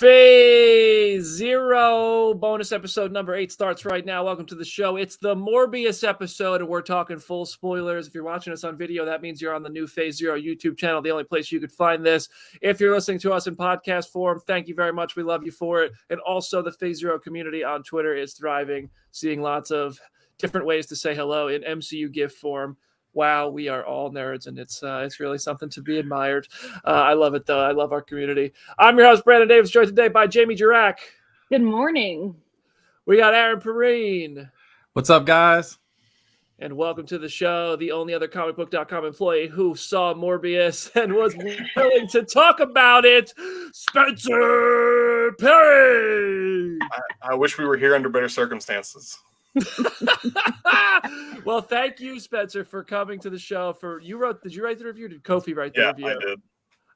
Phase Zero bonus episode number 8 starts right now. Welcome to the show. It's the Morbius episode, and we're talking full spoilers. If you're watching us on video, that means you're on the new Phase Zero YouTube channel, the only place you could find this. If you're listening to us in podcast form, thank you very much. We love you for it. And also, the Phase Zero community on Twitter is thriving, seeing lots of different ways to say hello in MCU GIF form. Wow, we are all nerds, and it's really something to be admired. I love it, though. I love our community. I'm your host, Brandon Davis, joined today by Jamie Jirak. Good morning. We got Aaron Perine. What's up, guys? And welcome to the show, the only other comicbook.com employee who saw Morbius and was willing to talk about it, Spencer Perine. I wish we were here under better circumstances. Well, thank you, Spencer, for coming to the show. Did you write the review? Did Kofi write the review? Yeah, I did.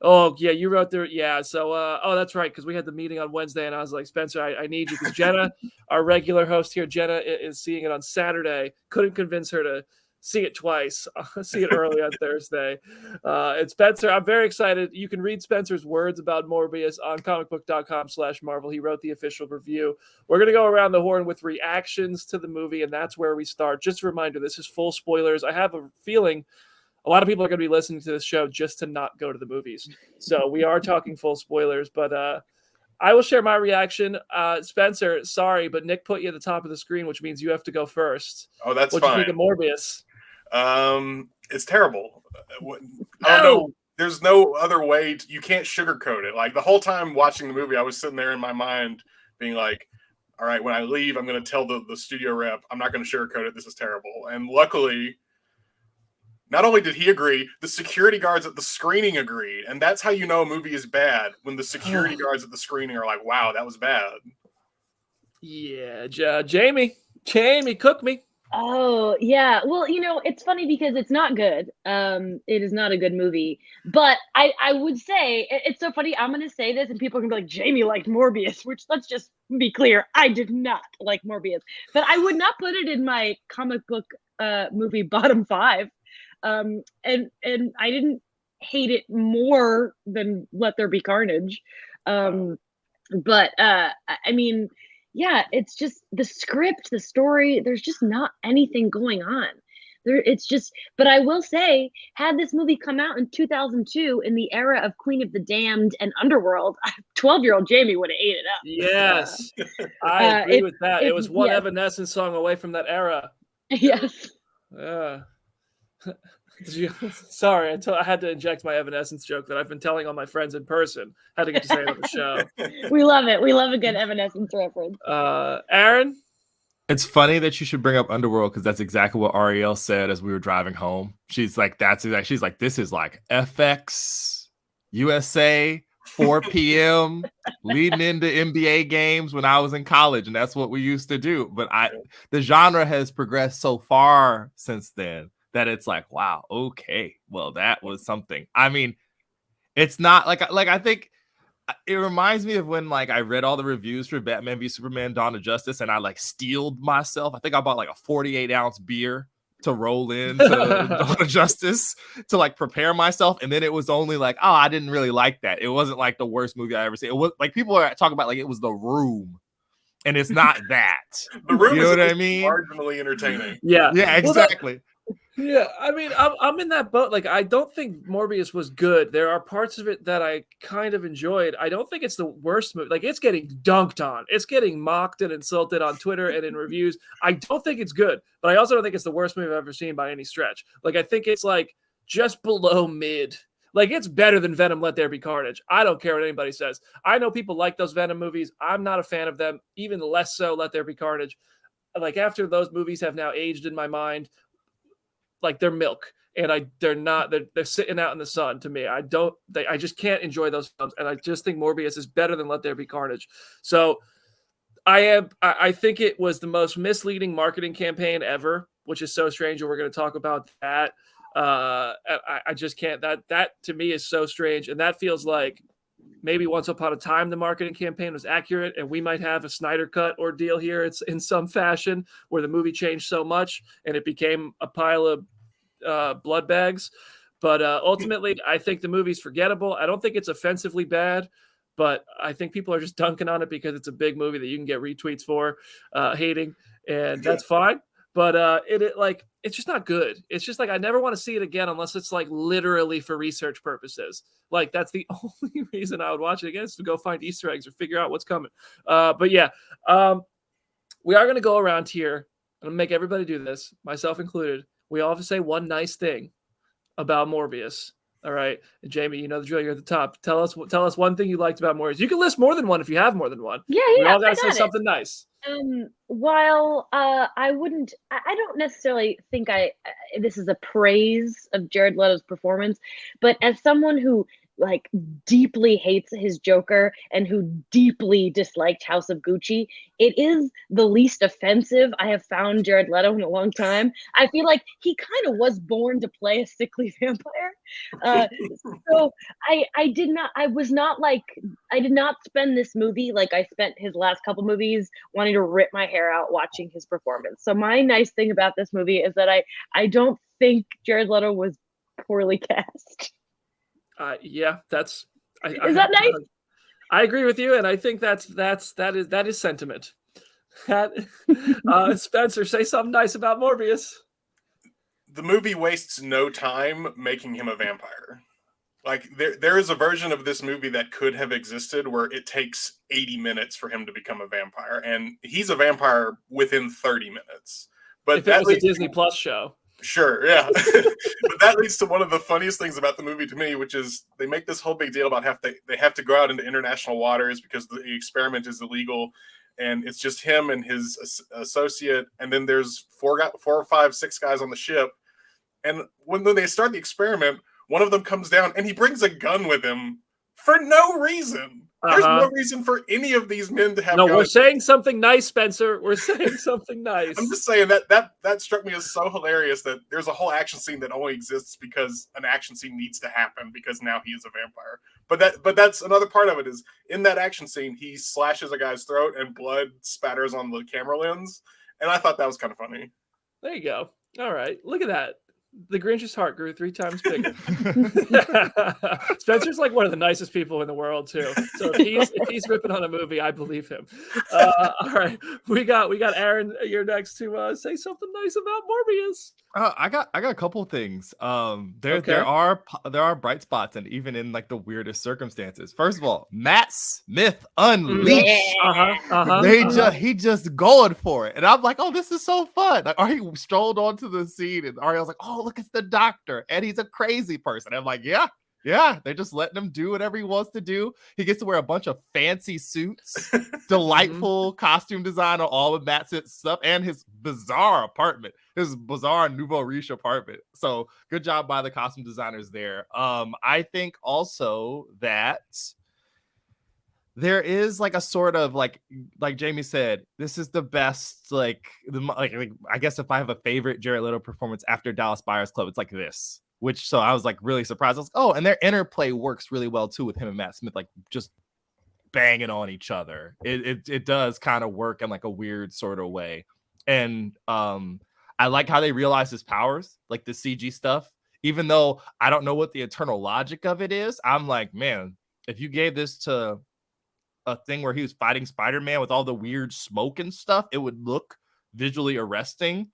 Oh, yeah, you wrote the So, that's right, because we had the meeting on Wednesday, and I was like, Spencer, I need you, because Jenna, our regular host here, Jenna is seeing it on Saturday. Couldn't convince her to see it twice. See it early on Thursday. And Spencer, I'm very excited. You can read Spencer's words about Morbius on comicbook.com/Marvel. He wrote the official review. We're going to go around the horn with reactions to the movie, and that's where we start. Just a reminder, this is full spoilers. I have a feeling a lot of people are going to be listening to this show just to not go to the movies. So we are talking full spoilers, but I will share my reaction. Spencer, sorry, but Nick put you at the top of the screen, which means you have to go first. Oh, that's fine. fine. What do you think of Morbius? It's terrible. I don't know. There's no other way. You can't sugarcoat it. Like, the whole time watching the movie, I was sitting there in my mind being like, all right, when I leave, I'm going to tell the studio rep, I'm not going to sugarcoat it. This is terrible. And luckily, not only did he agree, the security guards at the screening agreed. And that's how you know a movie is bad, when the security guards at the screening are like, wow, that was bad. Yeah, Jamie, cook me. Oh, yeah. Well, it's funny because it's not good. It is not a good movie. But I would say, it's so funny. I'm going to say this and people are going to be like, Jamie liked Morbius, which, let's just be clear, I did not like Morbius. But I would not put it in my comic book movie bottom 5. And I didn't hate it more than Let There Be Carnage. But I mean, yeah, it's just the script, the story, there's just not anything going on. But I will say, had this movie come out in 2002 in the era of Queen of the Damned and Underworld, 12-year-old Jamie would have ate it up. Yes, I agree with that. It was one Evanescence song away from that era. Yes. Yeah. Sorry, I had to inject my Evanescence joke that I've been telling all my friends in person. Had to get to say it on the show. We love it. We love a good Evanescence reference. Aaron? It's funny that you should bring up Underworld, because that's exactly what Ariel said as we were driving home. She's like, she's like, this is like FX, USA, 4 p.m., leading into NBA games when I was in college, and that's what we used to do. But the genre has progressed so far since then that it's like, wow, okay, well, that was something. I mean, it's not like I think it reminds me of when I read all the reviews for Batman v Superman: Dawn of Justice, and I steeled myself. I think I bought a 48-ounce beer to roll into Dawn of Justice to prepare myself, and then it was only I didn't really like that. It wasn't the worst movie I ever seen. It was people are talking about it was The Room. And it's not that. The Room, you know what I mean? Marginally entertaining. Yeah, exactly. Yeah, I mean, I'm in that boat. I don't think Morbius was good. There are parts of it that I kind of enjoyed. I don't think it's the worst movie. It's getting dunked on. It's getting mocked and insulted on Twitter and in reviews. I don't think it's good, but I also don't think it's the worst movie I've ever seen by any stretch. I think it's just below mid. It's better than Venom: Let There Be Carnage. I don't care what anybody says. I know people like those Venom movies. I'm not a fan of them. Even less so Let There Be Carnage. After those movies have now aged in my mind, they're milk, and they're sitting out in the sun to me. I just can't enjoy those films, and I just think Morbius is better than Let There Be Carnage. So I think it was the most misleading marketing campaign ever, which is so strange, and we're going to talk about that. I just can't. That to me is so strange, and that feels like maybe once upon a time the marketing campaign was accurate, and we might have a Snyder Cut ordeal here. It's in some fashion where the movie changed so much and it became a pile of blood bags. But ultimately, I think the movie's forgettable. I don't think it's offensively bad. but I think people are just dunking on it because it's a big movie that you can get retweets for hating, and that's fine. But it's just not good. It's just like I never want to see it again unless it's like literally for research purposes. Like that's the only reason I would watch it again is to go find Easter eggs or figure out what's coming. But yeah, we are going to go around here. I'm gonna make everybody do this, myself included. We all have to say one nice thing about Morbius. All right, and Jamie, you know the drill. You're at the top. Tell us one thing you liked about Morbius. You can list more than one if you have more than one. Yeah, We all got I to say got it. something nice. While I don't necessarily think this is a praise of Jared Leto's performance, but as someone who like deeply hates his Joker and who deeply disliked House of Gucci, it is the least offensive I have found Jared Leto in a long time. I feel like he kind of was born to play a sickly vampire. So I did not spend this movie like I spent his last couple movies wanting to rip my hair out watching his performance. So my nice thing about this movie is that I don't think Jared Leto was poorly cast. Yeah, is that nice? I agree with you, and I think that is sentiment. Spencer, say something nice about Morbius. The movie wastes no time making him a vampire. Like there is a version of this movie that could have existed where it takes 80 minutes for him to become a vampire, and he's a vampire within 30 minutes. But if it was a Disney Plus show. Sure, yeah. But that leads to one of the funniest things about the movie to me, which is they make this whole big deal about they have to go out into international waters because the experiment is illegal, and it's just him and his associate, and then there's 4 or 5, 6 guys on the ship. And when they start the experiment, one of them comes down and he brings a gun with him for no reason. There's no reason for any of these men to have guns. No, we're saying something nice, Spencer. We're saying something nice. I'm just saying that struck me as so hilarious that there's a whole action scene that only exists because an action scene needs to happen because now he is a vampire. But that's another part of it is in that action scene, he slashes a guy's throat and blood spatters on the camera lens. And I thought that was kind of funny. There you go. All right. Look at that. The Grinch's heart grew 3 times bigger. Spencer's like one of the nicest people in the world too. So if he's ripping on a movie, I believe him. All right, we got Aaron. You're next to say something nice about Morbius. I got a couple things. There are bright spots, and even in like the weirdest circumstances. First of all, Matt Smith unleashed. He just going for it, and I'm like, oh, this is so fun. Like, he strolled onto the scene, and Ariel's like, oh, look, it's the doctor, and he's a crazy person. And I'm like, yeah, they're just letting him do whatever he wants to do. He gets to wear a bunch of fancy suits, delightful costume design on all of Matt Smith's stuff, and his bizarre apartment, his bizarre nouveau riche apartment. So good job by the costume designers there. I think also that there is like a sort of like Jamie said, this is the best, like I guess if I have a favorite Jared Leto performance after Dallas Buyers Club, it's like this. Which, so I was like really surprised. I was like, oh, and their interplay works really well too with him and Matt Smith, like just banging on each other. It does kind of work in like a weird sort of way. And I like how they realize his powers, like the CG stuff. Even though I don't know what the eternal logic of it is, I'm like, man, if you gave this to a thing where he was fighting Spider-Man with all the weird smoke and stuff, it would look visually arresting.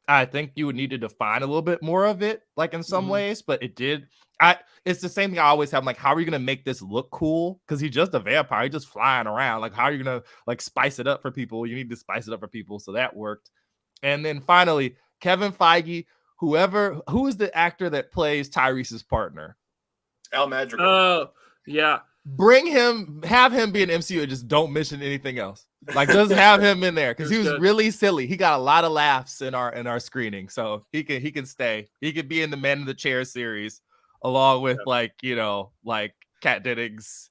I think you would need to define a little bit more of it, like in some ways, but it did. It's the same thing I always have. I'm like, how are you going to make this look cool? Because he's just a vampire. He's just flying around. Like, how are you going to like spice it up for people? You need to spice it up for people. So that worked. And then finally, Kevin Feige, who is the actor that plays Tyrese's partner? Al Madrigal. Oh, yeah. Bring him, have him be an MCU and just don't mention anything else. Like, just have him in there because he was really silly. He got a lot of laughs in our screening, so he can stay. He could be in the Man in the Chair series along with like Kat Dennings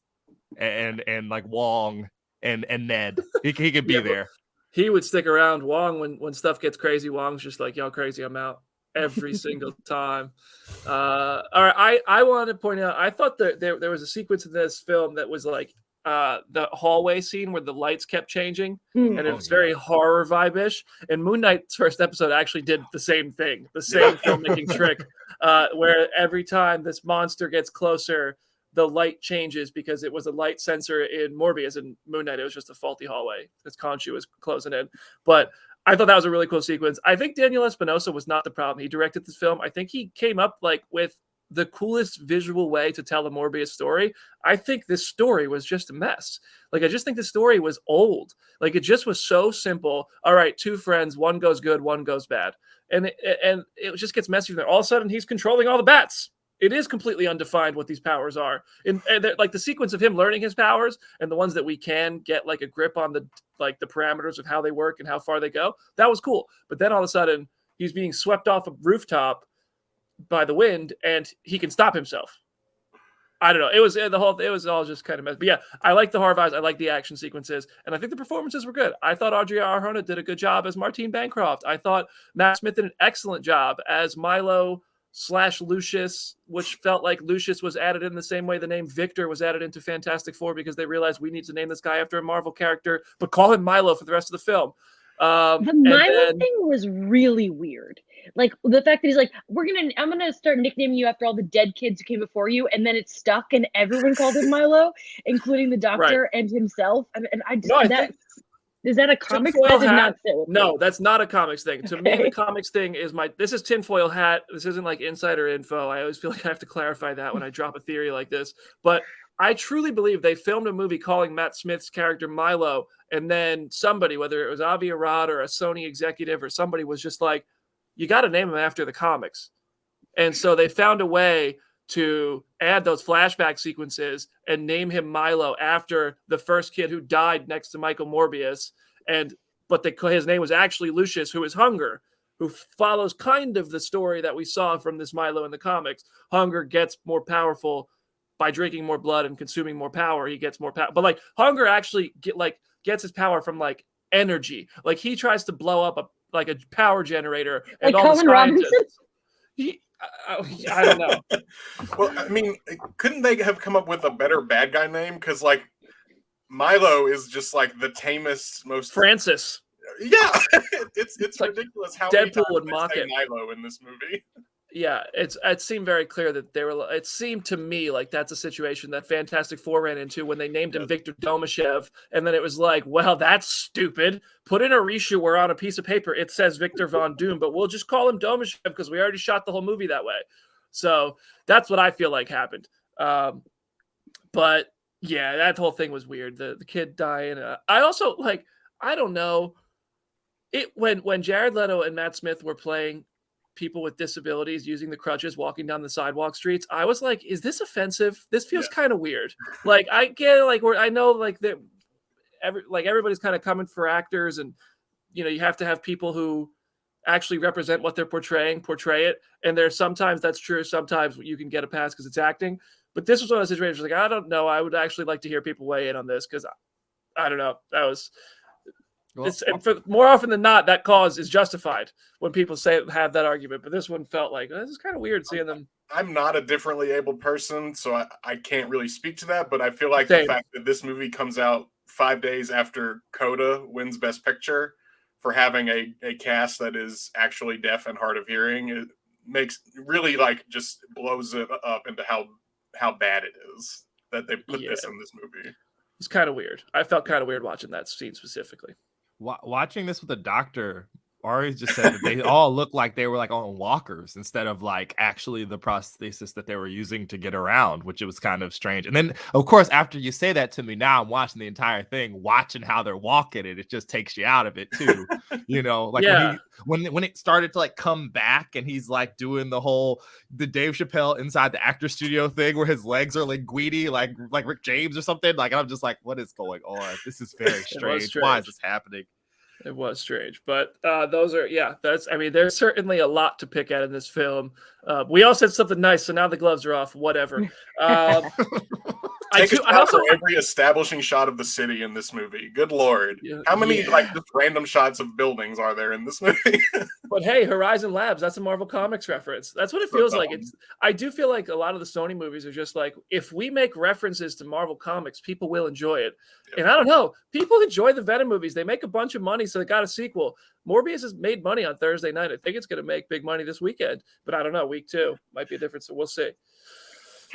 and like Wong and Ned. He could be there. He would stick around. Wong, when stuff gets crazy, Wong's just like, y'all crazy, I'm out. Every single time. All right, I wanted to point out, I thought that there was a sequence in this film that was like the hallway scene where the lights kept changing, and it was very horror vibe-ish. And Moon Knight's first episode actually did the same thing, the same filmmaking trick, where every time this monster gets closer, the light changes because it was a light sensor in Morbius, and Moon Knight, it was just a faulty hallway because Khonshu was closing in. But I thought that was a really cool sequence. I think Daniel Espinosa was not the problem. He directed this film. I think he came up like with the coolest visual way to tell a Morbius story. I think this story was just a mess. Like, I just think the story was old. Like, it just was so simple. All right, two friends, one goes good, one goes bad. And it just gets messy from there. All of a sudden, he's controlling all the bats. It is completely undefined what these powers are. And like the sequence of him learning his powers and the ones that we can get like a grip on the parameters of how they work and how far they go, that was cool. But then all of a sudden, he's being swept off a rooftop by the wind, and he can stop himself. I don't know. It was all just kind of mess. But yeah, I like the horror vibes. I like the action sequences, and I think the performances were good. I thought Audrey Arjona did a good job as Martine Bancroft. I thought Matt Smith did an excellent job as Milo / Lucius, which felt like Lucius was added in the same way the name Victor was added into Fantastic Four because they realized we need to name this guy after a Marvel character, but call him Milo for the rest of the film. The Milo thing was really weird. Like the fact that he's like, I'm gonna start nicknaming you after all the dead kids who came before you, and then it stuck, and everyone called him Milo, including the doctor and himself. And I just is that a comics? That did not sit with me. That's not a comics thing. To me, the comics thing is this is tinfoil hat. This isn't like insider info. I always feel like I have to clarify that when I drop a theory like this. But I truly believe they filmed a movie calling Matt Smith's character Milo, and then somebody, whether it was Avi Arad or a Sony executive or somebody, was just like, you got to name him after the comics. And so they found a way to add those flashback sequences and name him Milo after the first kid who died next to Michael Morbius. But his name was actually Lucius, who is Hunger, who follows kind of the story that we saw from this Milo in the comics. Hunger gets more powerful by drinking more blood and consuming more power. He gets more power. But like Hunger actually gets his power from like energy. Like he tries to blow up a power generator, and like all Colin the Robinson. I don't know. Well, I mean, couldn't they have come up with a better bad guy name? Because like Milo is just like the tamest, most Francis. Yeah, it's like ridiculous how Deadpool many would times mock they say it. Milo in this movie. Yeah, it seemed very clear that they were. It seemed to me like that's a situation that Fantastic Four ran into when they named him Victor Domashev, and then it was like, well, that's stupid. Put in a reshoot where on a piece of paper it says Victor Von Doom, but we'll just call him Domashev because we already shot the whole movie that way. So that's what I feel like happened. But yeah, that whole thing was weird. The kid dying. I also I don't know. When Jared Leto and Matt Smith were playing people with disabilities using the crutches walking down the sidewalk streets, I was like, is this offensive? This feels kind of weird. Like I get I know that everybody's kind of coming for actors, and you have to have people who actually represent what they're portray it, and there's sometimes that's true, sometimes you can get a pass because it's acting, but this was one of those situations like, I don't know, I would actually like to hear people weigh in on this because I don't know, that was and for more often than not, that cause is justified when people have that argument. But this one felt like this is kind of weird seeing them. I'm not a differently abled person, so I can't really speak to that. But I feel like the fact that this movie comes out 5 days after Coda wins Best Picture for having a cast that is actually deaf and hard of hearing, it makes really just blows it up into how bad it is that they put this in this movie. It's kind of weird. I felt kind of weird watching that scene specifically. Watching this with a doctor, Ari just said that they all looked like they were on walkers instead of actually the prosthesis that they were using to get around, which it was kind of strange. And then, of course, after you say that to me, now I'm watching the entire thing, watching how they're walking it just takes you out of it too. When it started to come back and he's doing the Dave Chappelle inside the actor studio thing where his legs are greedy, like Rick James or something. I'm just what is going on? This is very strange. Why is this happening? It was strange, but there's certainly a lot to pick at in this film. We all said something nice, so now the gloves are off. Whatever. Every establishing shot of the city in this movie. Good Lord. Yeah, how many just random shots of buildings are there in this movie? But hey, Horizon Labs, that's a Marvel Comics reference. That's what it feels like. I do feel like a lot of the Sony movies are just if we make references to Marvel Comics, people will enjoy it. Yep. And I don't know, people enjoy the Venom movies. They make a bunch of money, so they got a sequel. Morbius has made money on Thursday night. I think it's going to make big money this weekend, but I don't know. Week 2 might be a difference, so we'll see.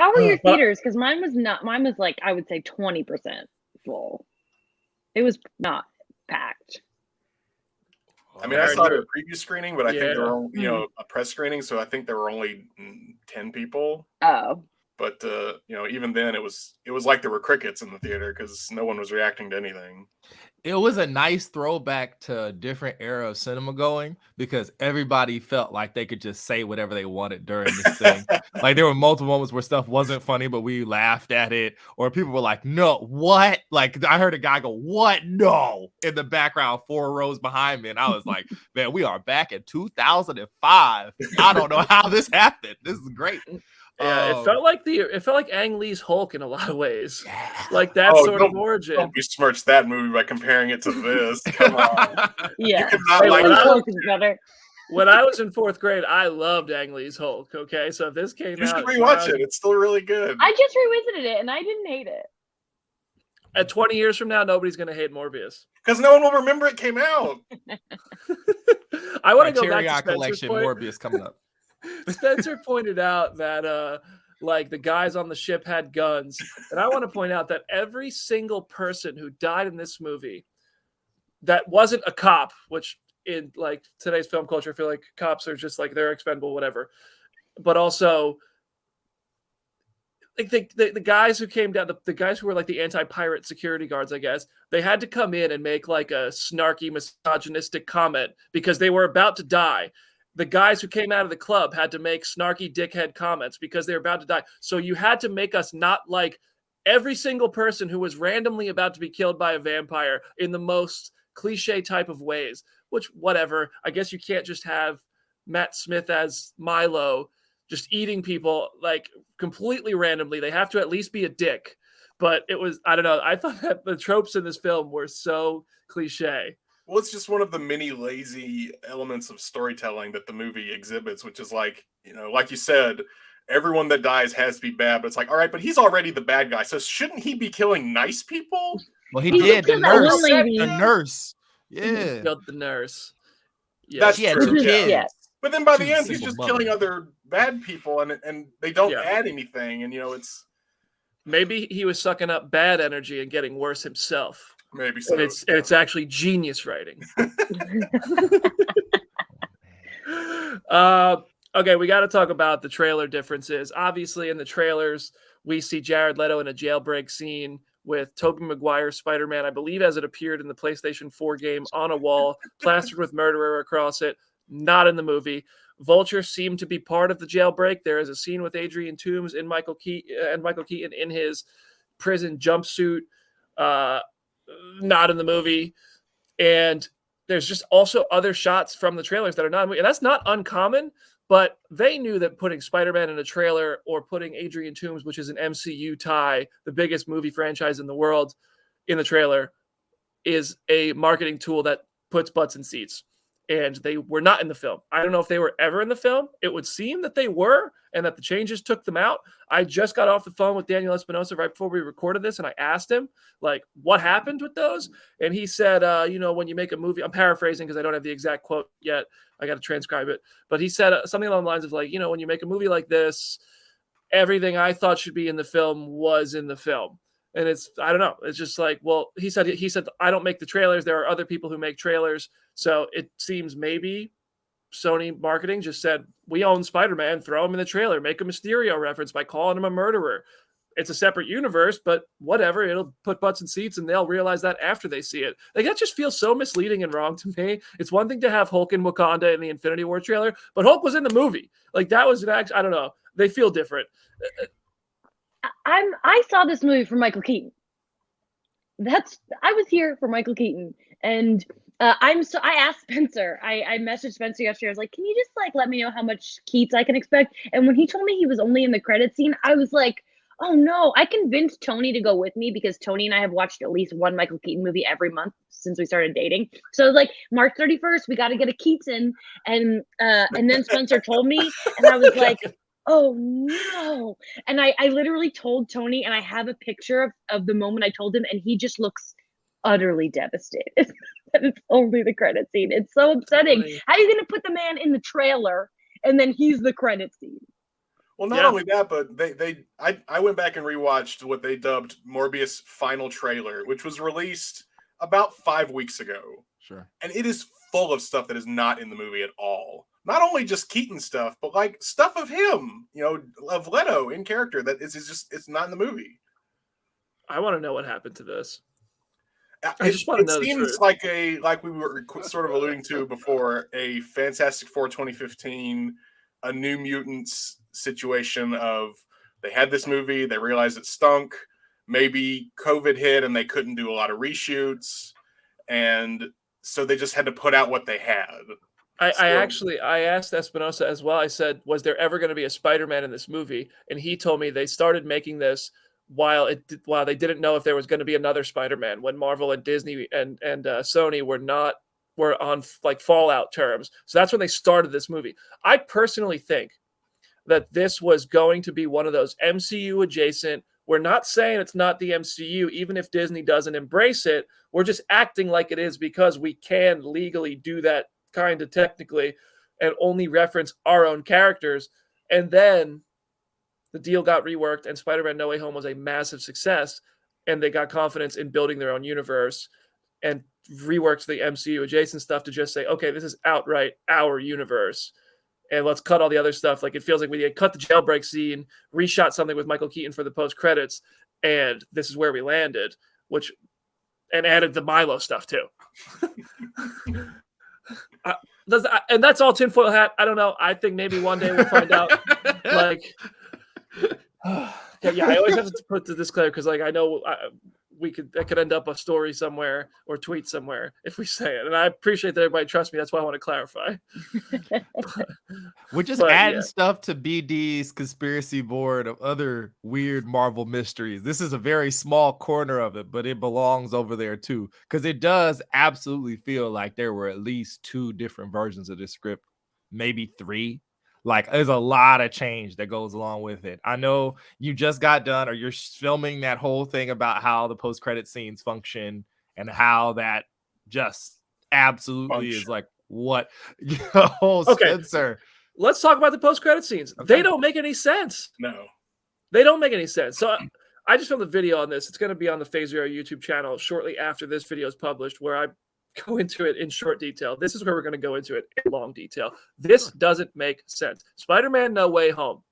How were your But- theaters? Because mine was not. Mine was like, I would say 20% full. It was not packed. I mean, I saw it at a preview screening, but I think there Yeah. were only, a press screening, so I think there were only 10 people. Oh, But even then, it was like there were crickets in the theater because no one was reacting to anything. It was a nice throwback to a different era of cinema going because everybody felt like they could just say whatever they wanted during this thing. Like there were multiple moments where stuff wasn't funny, but we laughed at it, or people were like, "No, what?" Like I heard a guy go, "What? No!" in the background, 4 rows behind me, and I was like, "Man, we are back in 2005. I don't know how this happened. This is great." Yeah, it felt like Ang Lee's Hulk in a lot of ways, Yeah. like that sort of origin. Don't besmirch that movie by comparing it to this. Come on. yeah. You cannot like Hulk is better. When I was in 4th grade, I loved Ang Lee's Hulk. Okay, so if this came You should out, rewatch it. It's still really good. I just revisited it and I didn't hate it. at 20 years from now, nobody's gonna hate Morbius. Because no one will remember it came out. I want to go back Criterion to Spencer's collection point. Morbius coming up. Spencer pointed out that like the guys on the ship had guns, and I want to point out that every single person who died in this movie that wasn't a cop, which in like today's film culture, I feel like cops are just like they're expendable, whatever. But also, like the guys who came down, the guys who were like the anti-pirate security guards, I guess, they had to come in and make like a snarky, misogynistic comment because they were about to die. The guys who came out of the club had to make snarky dickhead comments because they were about to die. So you had to make us not like every single person who was randomly about to be killed by a vampire in the most cliche type of ways, which whatever. I guess you can't just have Matt Smith as Milo just eating people like completely randomly. They have to at least be a dick. But it was, I don't know. I thought that the tropes in this film were so cliche. Well, it's just one of the many lazy elements of storytelling that the movie exhibits, which is like, like you said, everyone that dies has to be bad, but it's like, all right, but he's already the bad guy. So shouldn't he be killing nice people? Well, he He did. The killed that nurse. one lady. The nurse. He Yeah. killed the nurse. Yeah. That's She had true. 2 kids. Yeah. But then by She's the a end, he's single just mother. killing other bad people, and they don't Yeah. add anything. And it's Maybe he was sucking up bad energy and getting worse himself. maybe so. And it's actually genius writing. Okay, we got to talk about the trailer differences. Obviously, in the trailers, we see Jared Leto in a jailbreak scene with Tobey Maguire's Spider-Man, I believe as it appeared in the PlayStation 4 game, on a wall, plastered with murderer across it. Not in the movie. Vulture seemed to be part of the jailbreak. There is a scene with Adrian Toomes and Michael Keaton in his prison jumpsuit. Not in the movie. And there's just also other shots from the trailers that are not in the movie. And that's not uncommon, but they knew that putting Spider-Man in a trailer or putting Adrian Toomes, which is an MCU tie, the biggest movie franchise in the world, in the trailer is a marketing tool that puts butts in seats. And they were not in the film. I don't know if they were ever in the film. It would seem that they were, and that the changes took them out. I just got off the phone with Daniel Espinosa right before we recorded this, and I asked him, like, what happened with those? And he said, when you make a movie, I'm paraphrasing because I don't have the exact quote yet. I got to transcribe it. But he said something along the lines of, like, when you make a movie like this, everything I thought should be in the film was in the film. And I don't know. It's just like, well, he said, I don't make the trailers. There are other people who make trailers. So it seems maybe Sony marketing just said, we own Spider-Man, throw him in the trailer, make a Mysterio reference by calling him a murderer. It's a separate universe, but whatever. It'll put butts in seats and they'll realize that after they see it. Like, that just feels so misleading and wrong to me. It's one thing to have Hulk in Wakanda in the Infinity War trailer, but Hulk was in the movie. Like, that was I don't know. They feel different. I saw this movie for Michael Keaton. I was here for Michael Keaton, and I asked Spencer. I messaged Spencer yesterday. I was like, "Can you just let me know how much Keats I can expect?" And when he told me he was only in the credit scene, I was like, "Oh no!" I convinced Tony to go with me because Tony and I have watched at least one Michael Keaton movie every month since we started dating. So I was like, March 31st, we got to get a Keats in, and then Spencer told me, and I was like, oh no. And I literally told Tony, and I have a picture of the moment I told him, and he just looks utterly devastated that it's only the credit scene. It's so upsetting. How are you going to put the man in the trailer and then he's the credit scene? Well, not only that, but I went back and rewatched what they dubbed Morbius final trailer, which was released about 5 weeks ago. Sure. And it is full of stuff that is not in the movie at all. Not only just Keaton stuff, but like stuff of him, of Leto in character that is just, it's not in the movie. I want to know what happened to this. I just want to know the truth. It seems like we were sort of alluding to before, a Fantastic Four 2015, a New Mutants situation of they had this movie, they realized it stunk, maybe COVID hit and they couldn't do a lot of reshoots, and so they just had to put out what they had. I asked Espinosa as well. I said, was there ever going to be a Spider-Man in this movie? And he told me they started making this while they didn't know if there was going to be another Spider-Man, when Marvel and Disney and Sony were on like fallout terms. So that's when they started this movie. I personally think that this was going to be one of those MCU adjacent. We're not saying it's not the MCU, even if Disney doesn't embrace it. We're just acting like it is because we can legally do that kind of technically and only reference our own characters. And then the deal got reworked and Spider-Man No Way Home was a massive success, and they got confidence in building their own universe and reworked the MCU adjacent stuff to just say, okay, this is outright our universe, and let's cut all the other stuff. Like, it feels like we cut the jailbreak scene, reshot something with Michael Keaton for the post credits, and this is where we landed, and added the Milo stuff too. And that's all tinfoil hat. I don't know. I think maybe one day we'll find out. Like, yeah, I always have to put the disclaimer because, like, I know that could end up a story somewhere or tweet somewhere if we say it, and I appreciate that everybody trusts me. That's why I want to clarify. We're just adding stuff to BD's conspiracy board of other weird Marvel mysteries. This is a very small corner of it, but it belongs over there too, because it does absolutely feel like there were at least 2 different versions of this script, maybe 3. Like, there's a lot of change that goes along with it. I know you just got done, or you're filming that whole thing about how the post-credit scenes function and how that just absolutely is like what Spencer. Let's talk about the post-credit scenes. Okay. They don't make any sense. No. They don't make any sense. So I just filmed a video on this. It's going to be on the Phase Zero YouTube channel shortly after this video is published, where I go into it in short detail. This is where we're going to go into it in long detail. This doesn't make sense. Spider-Man No Way Home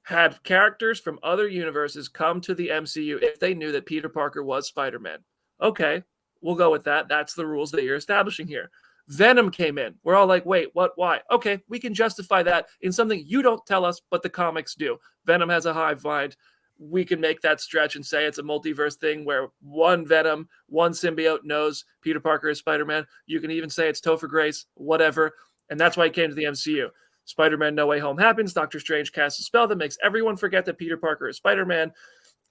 had characters from other universes come to the MCU if they knew that Peter Parker was Spider-Man. Okay, we'll go with that. That's the rules that you're establishing here. Venom came in. We're all like, wait, what, why? Okay, we can justify that in something you don't tell us, but the comics do. Venom has a hive mind. We can make that stretch and say it's a multiverse thing where one Venom, one symbiote knows Peter Parker is Spider-Man. You can even say it's Topher Grace, whatever. And that's why he came to the MCU. Spider-Man No Way Home happens. Doctor Strange casts a spell that makes everyone forget that Peter Parker is Spider-Man.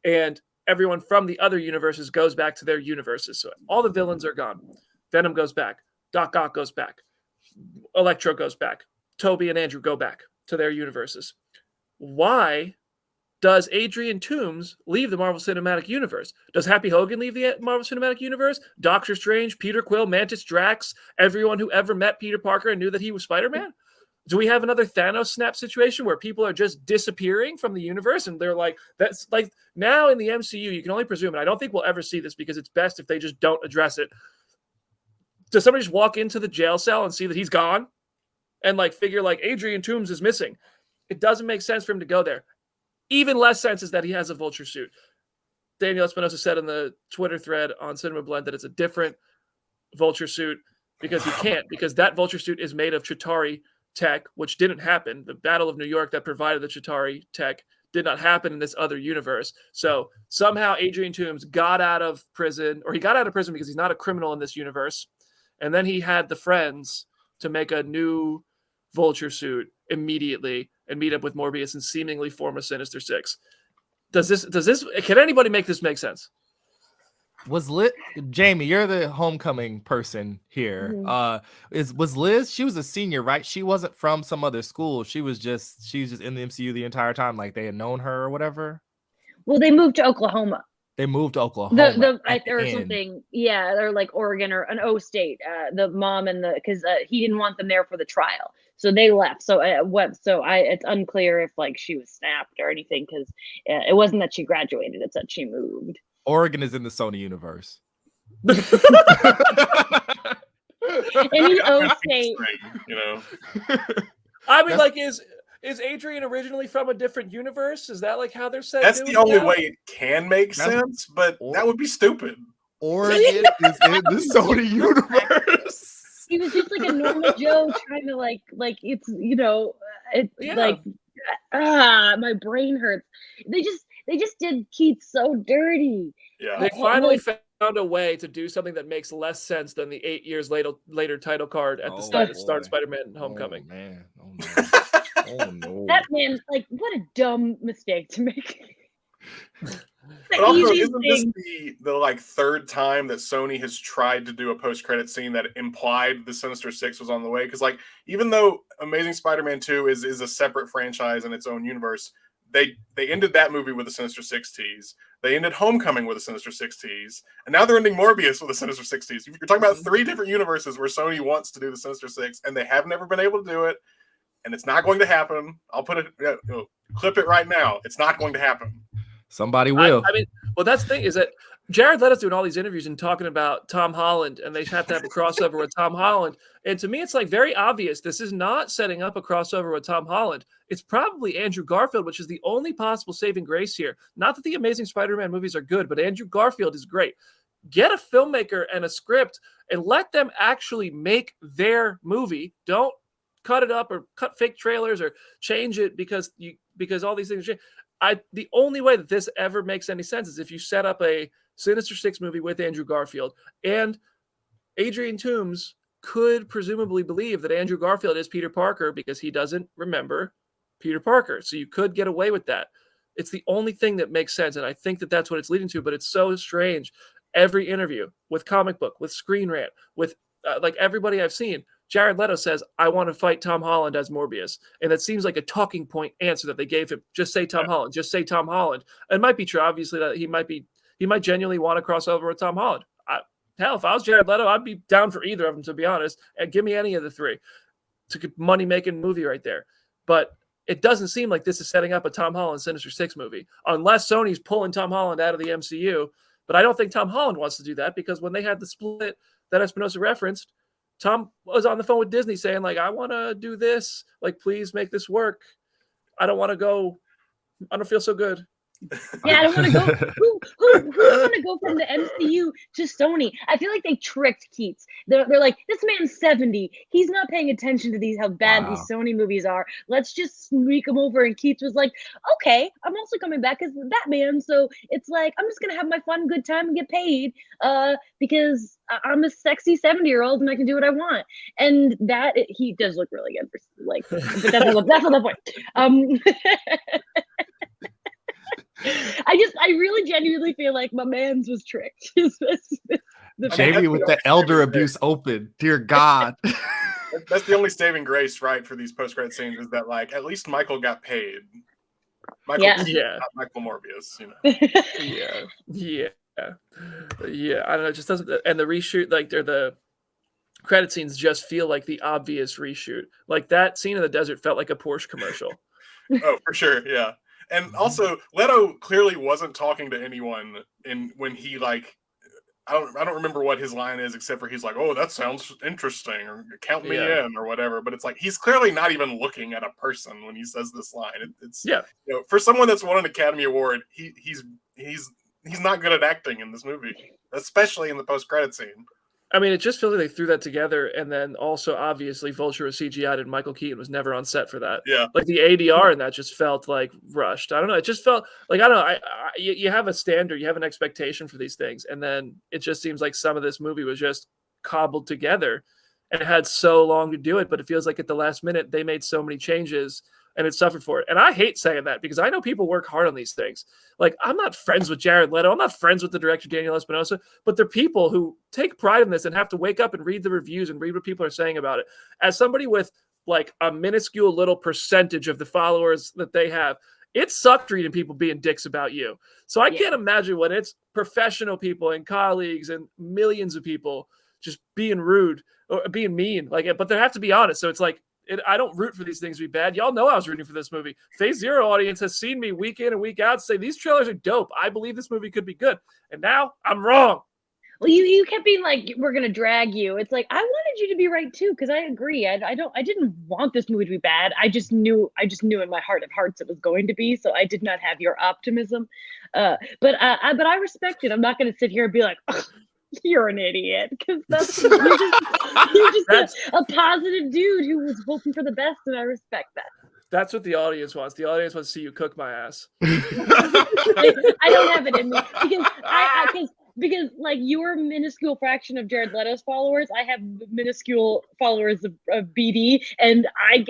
And everyone from the other universes goes back to their universes. So all the villains are gone. Venom goes back. Doc Ock goes back. Electro goes back. Toby and Andrew go back to their universes. Why does Adrian Toomes leave the Marvel Cinematic Universe? Does Happy Hogan leave the Marvel Cinematic Universe? Doctor Strange, Peter Quill, Mantis, Drax, everyone who ever met Peter Parker and knew that he was Spider-Man? Do we have another Thanos snap situation where people are just disappearing from the universe and they're like, that's like, now in the MCU, you can only presume, and I don't think we'll ever see this because it's best if they just don't address it. Does somebody just walk into the jail cell and see that he's gone and like figure like Adrian Toomes is missing? It doesn't make sense for him to go there. Even less sense is that he has a vulture suit. Daniel Espinosa said in the Twitter thread on Cinema Blend that it's a different vulture suit because he can't, because that vulture suit is made of Chitauri tech, which didn't happen. The Battle of New York that provided the Chitauri tech did not happen in this other universe. So somehow Adrian Toomes got out of prison, or he got out of prison because he's not a criminal in this universe. And then he had the friends to make a new vulture suit immediately and meet up with Morbius and seemingly form a Sinister Six. Can anybody make this make sense? Jamie, you're the homecoming person here. Mm-hmm. Was Liz? She was a senior, right? She wasn't from some other school. She was just in the MCU the entire time, like they had known her or whatever. Well, they moved to Oklahoma. They moved to Oklahoma. Or something. Yeah, or like Oregon or an O state. The mom and because he didn't want them there for the trial. So they left. So it's unclear if like she was snapped or anything, because it wasn't that she graduated; it's that she moved. Oregon is in the Sony universe. Any O state, you know. I mean, like, is Adrian originally from a different universe? Is that like how they're set? That's the only way it can make sense, but that would be stupid. Oregon is in the Sony universe. He was just like a normal Joe trying to like it's like my brain hurts. They just did Keith so dirty. Yeah, they finally found a way to do something that makes less sense than the 8 years later title card at the start of Spider-Man Homecoming. Oh man, oh no. That man, like, what a dumb mistake to make. But also, isn't this the like third time that Sony has tried to do a post-credit scene that implied the Sinister Six was on the way? Because like, even though Amazing Spider-Man 2 is a separate franchise in its own universe, they ended that movie with a Sinister Six tease. They ended Homecoming with a Sinister Six tease, and now they're ending Morbius with a Sinister Six tease. You're talking about 3 different universes where Sony wants to do the Sinister Six, and they have never been able to do it, and it's not going to happen. I'll put it, clip it right now. It's not going to happen. Somebody will. I mean, well, that's the thing is that Jared Leto's doing all these interviews and talking about Tom Holland, and they have to have a crossover with Tom Holland. And to me, it's like very obvious this is not setting up a crossover with Tom Holland. It's probably Andrew Garfield, which is the only possible saving grace here. Not that the Amazing Spider-Man movies are good, but Andrew Garfield is great. Get a filmmaker and a script and let them actually make their movie. Don't cut it up or cut fake trailers or change it because all these things change. The only way that this ever makes any sense is if you set up a Sinister Six movie with Andrew Garfield, and Adrian Toomes could presumably believe that Andrew Garfield is Peter Parker because he doesn't remember Peter Parker. So you could get away with that. It's the only thing that makes sense, and I think that that's what it's leading to, but it's so strange. Every interview with Comic Book, with Screen Rant, with like everybody I've seen, Jared Leto says, I want to fight Tom Holland as Morbius. And it seems like a talking point answer that they gave him. Just say Tom Holland. Just say Tom Holland. It might be true, obviously, that he might genuinely want to cross over with Tom Holland. Hell, if I was Jared Leto, I'd be down for either of them, to be honest. And give me any of the 3. It's a money-making movie right there. But it doesn't seem like this is setting up a Tom Holland Sinister Six movie, unless Sony's pulling Tom Holland out of the MCU. But I don't think Tom Holland wants to do that, because when they had the split that Espinosa referenced, Tom was on the phone with Disney saying, like, I want to do this. Like, please make this work. I don't want to go. I don't feel so good. Yeah, I don't want to go. Who want to go from the MCU to Sony? I feel like they tricked Keats. They're like, this man's 70. He's not paying attention to how bad these Sony movies are. Let's just sneak him over. And Keats was like, okay, I'm also coming back as Batman. So it's like, I'm just gonna have my fun, good time and get paid because I'm a sexy 70-year-old and I can do what I want. And that he does look really good. But that's not the point. I really genuinely feel like my man's was tricked. Jamie with the elder abuse open. Dear God. That's the only saving grace, right, for these post-credit scenes, is that like at least Michael got paid. Not Michael Morbius, Yeah. I don't know. It just doesn't. And the reshoot, like the credit scenes, just feel like the obvious reshoot. Like that scene in the desert felt like a Porsche commercial. Oh, for sure, yeah. And also, Leto clearly wasn't talking to anyone when he like, I don't remember what his line is, except for he's like, oh, that sounds interesting, or count me in, or whatever. But it's like he's clearly not even looking at a person when he says this line. It's for someone that's won an Academy Award, he's not good at acting in this movie, especially in the post-credit scene. I mean, it just feels like they threw that together, and then also obviously Vulture was CGI'd, and Michael Keaton was never on set for that. Yeah, like the ADR in that just felt like rushed. I don't know. It just felt like I don't know. You have a standard, you have an expectation for these things, and then it just seems like some of this movie was just cobbled together, and it had so long to do it. But it feels like at the last minute they made so many changes, and it suffered for it. And I hate saying that because I know people work hard on these things. Like, I'm not friends with Jared Leto. I'm not friends with the director, Daniel Espinosa, but they're people who take pride in this and have to wake up and read the reviews and read what people are saying about it. As somebody with like a minuscule little percentage of the followers that they have, it sucked reading people being dicks about you. So I can't imagine when it's professional people and colleagues and millions of people just being rude or being mean, like, but they have to be honest. So it's like, I don't root for these things to be bad. Y'all know I was rooting for this movie. Phase Zero audience has seen me week in and week out say these trailers are dope. I believe this movie could be good. And now I'm wrong. Well, you kept being like, we're gonna drag you. It's like I wanted you to be right too, because I agree. I didn't want this movie to be bad. I just knew in my heart of hearts it was going to be. So I did not have your optimism. But I respect it. I'm not gonna sit here and be like, "Ugh, you're an idiot," because you're just a positive dude who was hoping for the best, and I respect that. That's what the audience wants. The audience wants to see you cook my ass. I don't have it in me because like your minuscule fraction of Jared Leto's followers, I have minuscule followers of BD, and I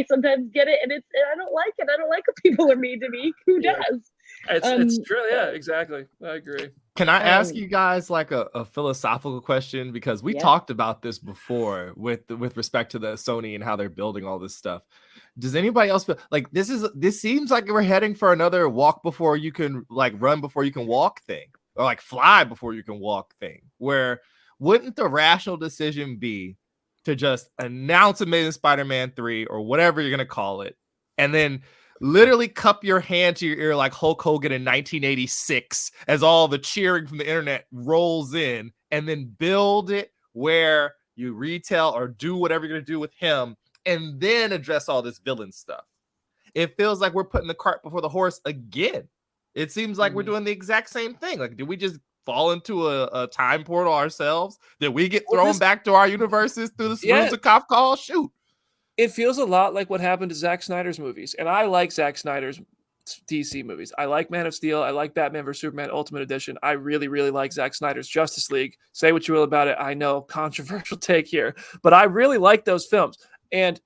sometimes get it, and I don't like it. I don't like when people are mean to me. Who does? It's true. Yeah, exactly. I agree. Can I ask you guys like a philosophical question? Because we talked about this before with respect to the Sony and how they're building all this stuff. Does anybody else feel like this seems like we're heading for another walk before you can like run before you can walk thing, or like fly before you can walk thing, where wouldn't the rational decision be to just announce Amazing Spider-Man 3 or whatever you're going to call it, and then literally cup your hand to your ear like Hulk Hogan in 1986 as all the cheering from the internet rolls in, and then build it where you retell or do whatever you're going to do with him, and then address all this villain stuff? It feels like we're putting the cart before the horse again. It seems like we're doing the exact same thing. Like, did we just fall into a time portal ourselves? Did we get thrown back to our universes through the rooms of Kafka? Shoot. It feels a lot like what happened to Zack Snyder's movies. And I like Zack Snyder's DC movies. I like Man of Steel. I like Batman vs. Superman Ultimate Edition. I really, really like Zack Snyder's Justice League. Say what you will about it. I know, controversial take here. But I really like those films. And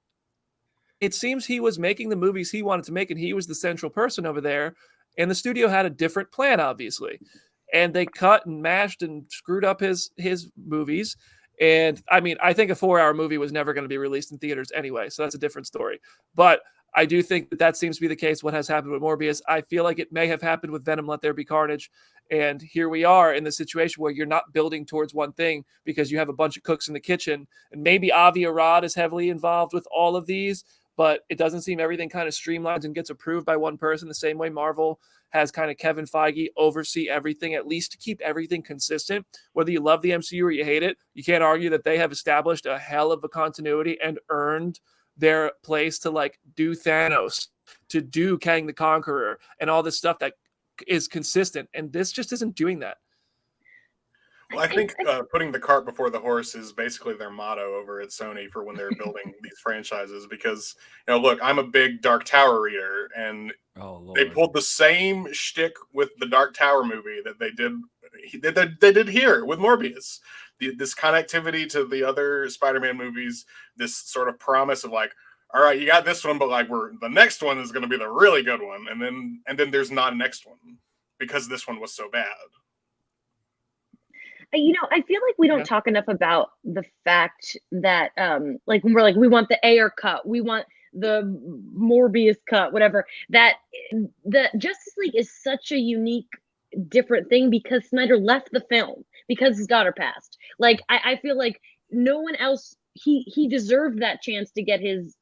it seems he was making the movies he wanted to make, and he was the central person over there. And the studio had a different plan, obviously. And they cut and mashed and screwed up his movies. And I mean, I think a 4-hour movie was never going to be released in theaters anyway. So that's a different story. But I do think that seems to be the case. What has happened with Morbius, I feel like it may have happened with Venom, Let There Be Carnage. And here we are in the situation where you're not building towards one thing because you have a bunch of cooks in the kitchen. And maybe Avi Arad is heavily involved with all of these, but it doesn't seem everything kind of streamlines and gets approved by one person the same way Marvel has kind of Kevin Feige oversee everything, at least to keep everything consistent. Whether you love the MCU or you hate it, you can't argue that they have established a hell of a continuity and earned their place to like do Thanos, to do Kang the Conqueror, and all this stuff that is consistent. And this just isn't doing that. Well, I think putting the cart before the horse is basically their motto over at Sony for when they're building these franchises. Because, you know, look, I'm a big Dark Tower reader, and they pulled the same shtick with the Dark Tower movie that they did here with Morbius. This connectivity to the other Spider-Man movies, this sort of promise of like, all right, you got this one, but like the next one is going to be the really good one, and then there's not a next one because this one was so bad. You know, I feel like we don't talk enough about the fact that, like, when we're like, we want the Ayer cut, we want the Morbius cut, whatever, that the Justice League is such a unique, different thing because Snyder left the film because his daughter passed. Like, I feel like no one else, he deserved that chance to get his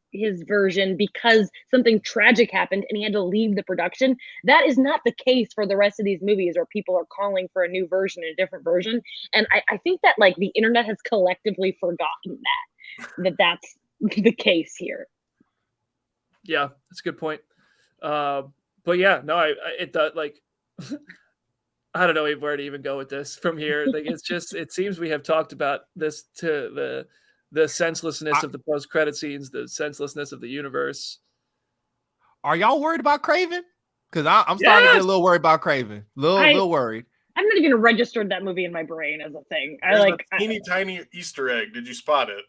version because something tragic happened and he had to leave the production. That is not the case for the rest of these movies where people are calling for a new version and a different version. And I think that like the internet has collectively forgotten that's the case here. Yeah, that's a good point. But yeah, no, it does like, I don't know where to even go with this from here. Like, it's just, it seems we have talked about this to the senselessness of the post-credit scenes, the senselessness of the universe. Are y'all worried about Kraven? Because I'm starting to get a little worried about Kraven. Little worried. I'm not even registered that movie in my brain as a thing. There's a teeny tiny Easter egg. Did you spot it?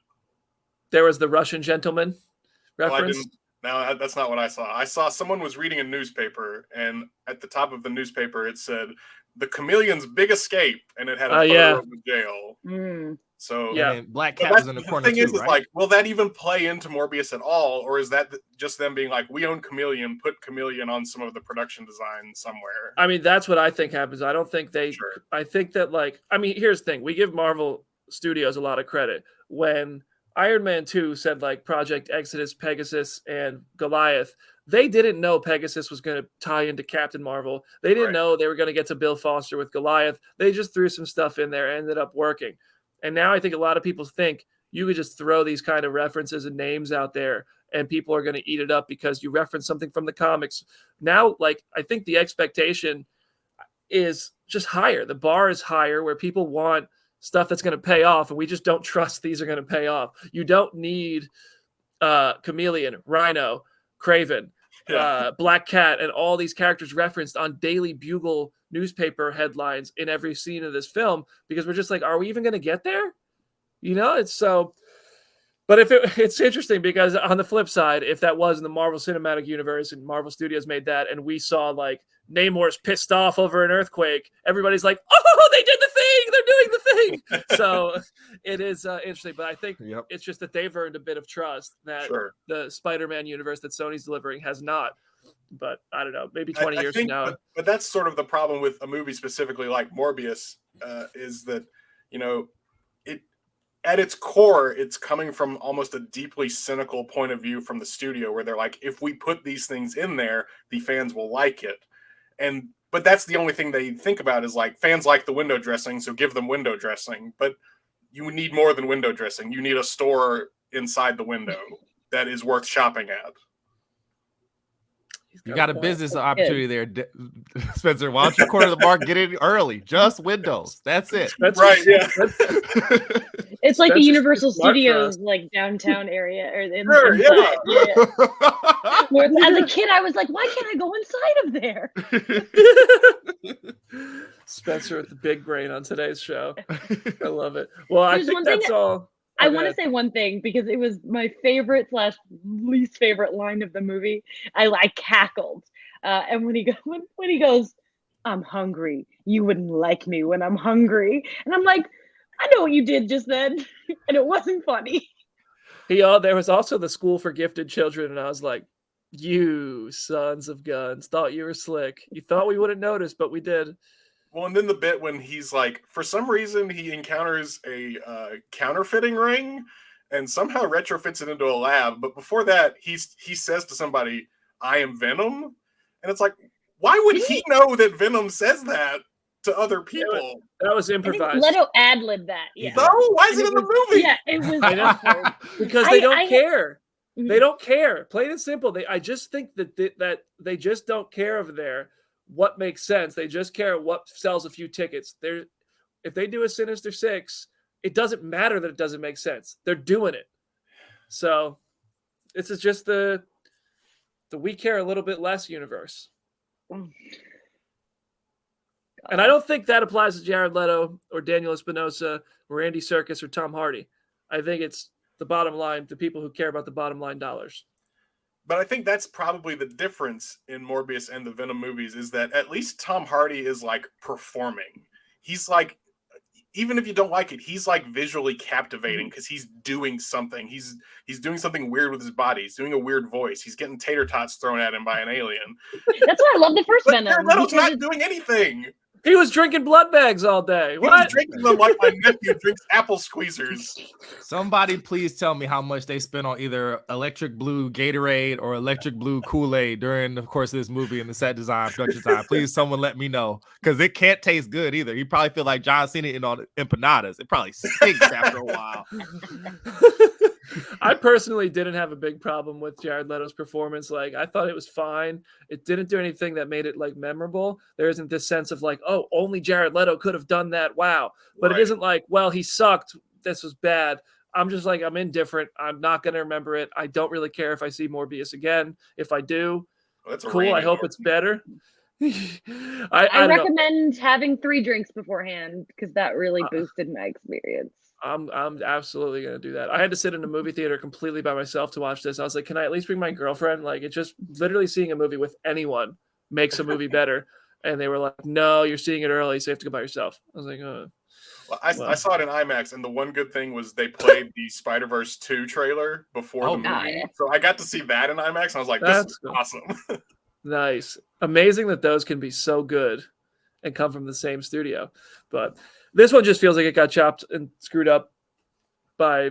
There was the Russian gentleman reference. No, that's not what I saw. I saw someone was reading a newspaper, and at the top of the newspaper it said, "The Chameleon's Big Escape," and it had a photo of the jail. Mm. So yeah, and Black Cat was in the corner too, right? Like, will that even play into Morbius at all, or is that just them being like, we own Chameleon, put Chameleon on some of the production design somewhere? I mean, that's what I think happens. I don't think they. Sure. I think that, like, I mean, here's the thing: we give Marvel Studios a lot of credit when Iron Man 2 said like Project Exodus, Pegasus, and Goliath. They didn't know Pegasus was going to tie into Captain Marvel. They didn't know they were going to get to Bill Foster with Goliath. They just threw some stuff in there, ended up working. And now I think a lot of people think you could just throw these kind of references and names out there and people are going to eat it up because you reference something from the comics. Now, like, I think the expectation is just higher. The bar is higher where people want stuff that's going to pay off, and we just don't trust these are going to pay off. You don't need Chameleon, Rhino, Kraven, Black Cat, and all these characters referenced on Daily Bugle newspaper headlines in every scene of this film, because we're just like, are we even going to get there? You know, it's so. But if it's interesting because on the flip side, if that was in the Marvel Cinematic Universe and Marvel Studios made that, and we saw like Namor's pissed off over an earthquake, everybody's like, "Oh, they did the thing! They're doing the thing!" So it is interesting. But I think it's just that they've earned a bit of trust that the Spider-Man universe that Sony's delivering has not. But I don't know, maybe 20 years from now. But that's sort of the problem with a movie specifically like Morbius, is that, you know, at its core, it's coming from almost a deeply cynical point of view from the studio where they're like, if we put these things in there, the fans will like it. But that's the only thing they think about is like, fans like the window dressing, so give them window dressing. But you need more than window dressing. You need a store inside the window that is worth shopping at. You got a business opportunity there, Spencer. Why don't you corner the market, get in early? Just windows. That's it. That's right. Yeah. It's like the Universal Studios, like downtown area, or inside. Where, as a kid, I was like, why can't I go inside of there? Spencer with the big brain on today's show. I love it. Well, I think that's all. I want to say one thing because it was my favorite / least favorite line of the movie. I cackled, and when he goes, "I'm hungry. You wouldn't like me when I'm hungry," and I'm like, I know what you did just then, and it wasn't funny. There was also the School for Gifted Children, and I was like, "You sons of guns! Thought you were slick. You thought we wouldn't notice, but we did." Well, and then the bit when he's like, for some reason, he encounters a counterfeiting ring and somehow retrofits it into a lab. But before that, he says to somebody, "I am Venom." And it's like, why would he know that Venom says that to other people? That was improvised. Leto ad-libbed that. Yeah. No, why is it in the movie? Yeah, it was. Because they don't care. They don't care. Plain and simple. I just think that they just don't care over there what makes sense. They just care what sells a few tickets. If they do a Sinister Six, it doesn't matter that it doesn't make sense. They're doing it. So this is just the we care a little bit less universe. And I don't think that applies to Jared Leto or Daniel Espinosa or Andy Serkis or Tom Hardy. I think it's the bottom line, the people who care about the bottom line dollars. But I think that's probably the difference in Morbius and the Venom movies is that at least Tom Hardy is like performing. He's like, even if you don't like it, he's like visually captivating because he's doing something. He's doing something weird with his body. He's doing a weird voice. He's getting tater tots thrown at him by an alien. That's why I love the first Venom. Jared Leto's not doing anything. He was drinking blood bags all day. What? He was drinking them like my nephew drinks apple squeezers. Somebody please tell me how much they spent on either electric blue Gatorade or electric blue Kool-Aid during the course of this movie and the set design production time. Please, someone let me know. Because it can't taste good either. You probably feel like John Cena eating on empanadas. It probably stinks after a while. I personally didn't have a big problem with Jared Leto's performance. Like, I thought it was fine. It didn't do anything that made it like memorable. There isn't this sense of like, oh, only Jared Leto could have done that. Wow. But It isn't like, well, he sucked. This was bad. I'm just like, I'm indifferent. I'm not going to remember it. I don't really care if I see Morbius again. If I do, cool. I hope it's better. I recommend having 3 drinks beforehand because that really boosted my experience. I'm absolutely going to do that. I had to sit in a movie theater completely by myself to watch this. I was like, can I at least bring my girlfriend? Like, it's just literally seeing a movie with anyone makes a movie better. And they were like, no, you're seeing it early, so you have to go by yourself. I was like, oh. Well, I saw it in IMAX, and the one good thing was they played the Spider-Verse 2 trailer before the movie. Yeah. So I got to see that in IMAX, and I was like, this is awesome. Nice. Amazing that those can be so good and come from the same studio. But this one just feels like it got chopped and screwed up by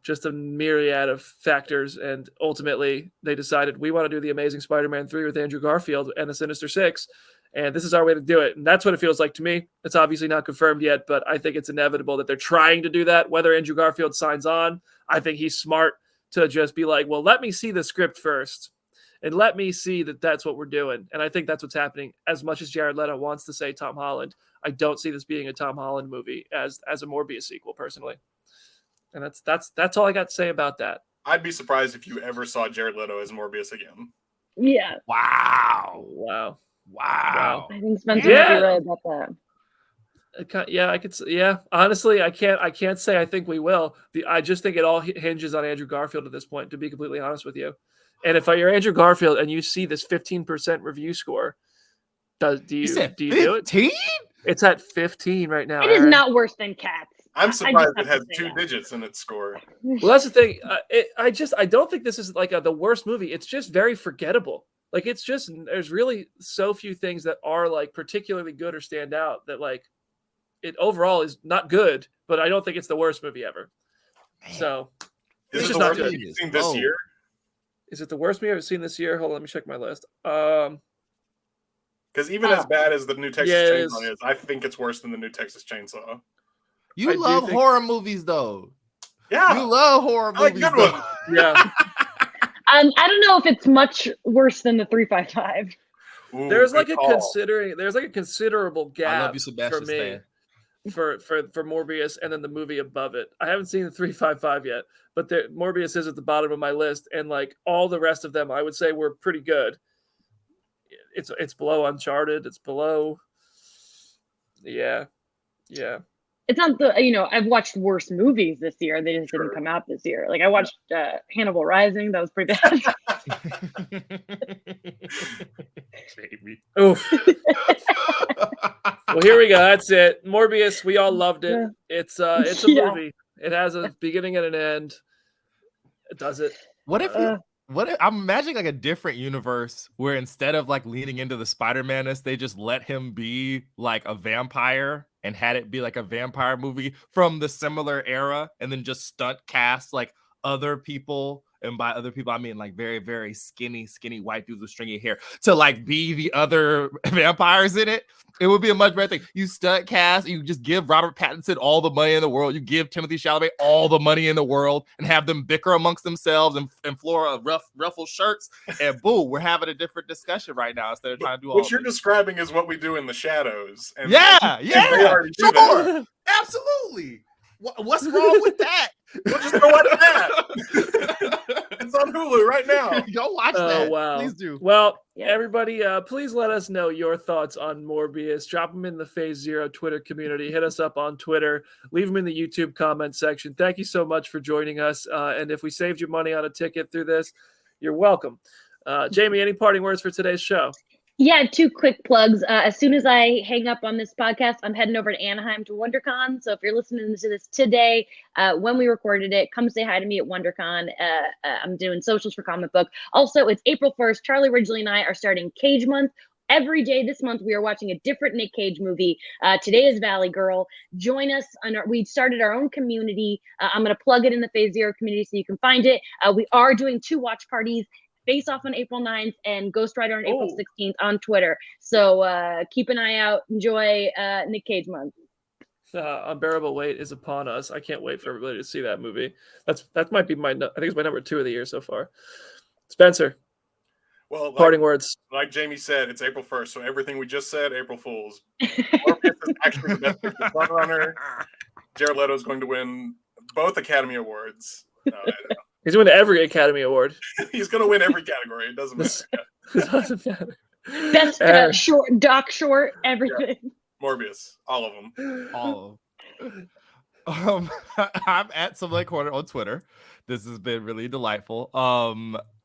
just a myriad of factors. And ultimately, they decided we want to do the Amazing Spider-Man 3 with Andrew Garfield and the Sinister Six. And this is our way to do it. And that's what it feels like to me. It's obviously not confirmed yet, but I think it's inevitable that they're trying to do that. Whether Andrew Garfield signs on, I think he's smart to just be like, well, let me see the script first. And let me see that that's what we're doing. And I think that's what's happening. As much as Jared Leto wants to say Tom Holland, I don't see this being a Tom Holland movie as a Morbius sequel, personally. And that's all I got to say about that. I'd be surprised if you ever saw Jared Leto as Morbius again. Yeah. Wow. I think Spencer might be right about that. Yeah, I could. Yeah, honestly, I can't say I think we will. I just think it all hinges on Andrew Garfield at this point, to be completely honest with you. And if you're Andrew Garfield and you see this 15% review score, do you do it? It's at 15 right now. It is not worse than Cats. I'm surprised it has 2 digits in its score. Well, that's the thing. I don't think this is like the worst movie. It's just very forgettable. Like, it's just, there's really so few things that are like particularly good or stand out that like it overall is not good, but I don't think it's the worst movie ever. Man. So is it the worst movie you've seen this year? Is it the worst movie I've seen this year? Hold on, let me check my list. Because even as bad as the new Texas Chainsaw is, I think it's worse than the new Texas Chainsaw. You love horror movies, though. Yeah, you love horror movies. Good one. Yeah. I don't know if it's much worse than the 355. Ooh, there's like a considerable gap for me Stan. for Morbius and then the movie above it. I haven't seen the 355 yet, but Morbius is at the bottom of my list, and like all the rest of them, I would say were pretty good. It's below Uncharted. It's below. Yeah. It's not I've watched worse movies this year. They just didn't come out this year. Like I watched Hannibal Rising. That was pretty bad. Jamie. Oof. Well, here we go. That's it. Morbius. We all loved it. Yeah. It's a movie. It has a beginning and an end. It does it. What if I'm imagining like a different universe where instead of like leaning into the Spider-Man-ness, they just let him be like a vampire and had it be like a vampire movie from the similar era, and then just stunt cast like other people. And by other people, I mean like very, very skinny white dudes with stringy hair to like be the other vampires in it. It would be a much better thing. You stunt cast, you just give Robert Pattinson all the money in the world. You give Timothée Chalamet all the money in the world and have them bicker amongst themselves and Flora ruffled shirts. And boom, we're having a different discussion right now instead of trying to do all what you're describing is what we do in the shadows. And yeah. They already do that. Absolutely. What's wrong with that? We'll just go watch that. It's on Hulu right now. Go watch that. Wow. Please do. Well, everybody, please let us know your thoughts on Morbius. Drop them in the Phase Zero Twitter community. Hit us up on Twitter. Leave them in the YouTube comment section. Thank you so much for joining us. And if we saved you money on a ticket through this, you're welcome. Jamie, any parting words for today's show? Yeah, 2 quick plugs. As soon as I hang up on this podcast, I'm heading over to Anaheim to WonderCon. So if you're listening to this today, when we recorded it, come say hi to me at WonderCon. I'm doing socials for Comic Book. Also, it's April 1st. Charlie Ridgely and I are starting Cage Month. Every day this month, we are watching a different Nick Cage movie. Today is Valley Girl. Join us. We started our own community. I'm going to plug it in the Phase Zero community so you can find it. We are doing 2 watch parties. Face Off on April 9th and Ghost Rider on April 16th on Twitter. So keep an eye out. Enjoy Nick Cage Month. Unbearable Weight is upon us. I can't wait for everybody to see that movie. That might be I think it's my number 2 of the year so far. Spencer. Well, parting words. Like Jamie said, it's April 1st, so everything we just said, April Fools. Morbius is actually the best picture front runner. Jared Leto is going to win both Academy Awards. No, I don't know. He's going to win every Academy Award. He's going to win every category. It doesn't matter. It doesn't matter. Best short, doc short, everything. Yeah. Morbius, all of them. All of them. I'm at Some Lake Corner on Twitter. This has been really delightful.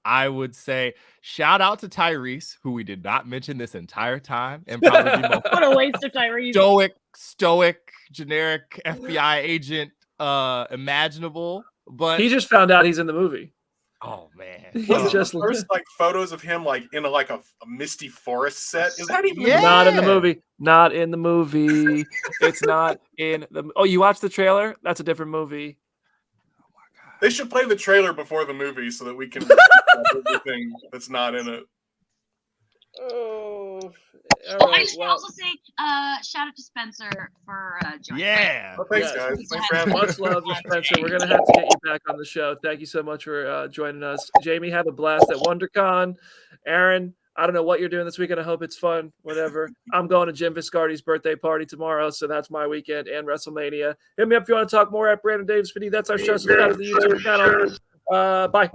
I would say shout out to Tyrese, who we did not mention this entire time, and probably be what a waste of Tyrese. Stoic, generic FBI agent, imaginable. But he just found out he's in the movie. Oh man! Was just the first photos of him in a misty forest set? Is that even not in the movie? Not in the movie. It's not in the. Oh, you watched the trailer? That's a different movie. They should play the trailer before the movie so that we can everything that's not in it. Oh, I just want to also say, shout out to Spencer for joining. Yeah. Well, thanks, Yes. guys. Thanks for having me. much love to Spencer. We're gonna have to get you back on the show. Thank you so much for joining us, Jamie. Have a blast at WonderCon. Aaron, I don't know what you're doing this weekend. I hope it's fun. Whatever. I'm going to Jim Viscardi's birthday party tomorrow, so that's my weekend and WrestleMania. Hit me up if you want to talk more at Brandon Davis. That's our show. Subscribe to the YouTube channel. Bye.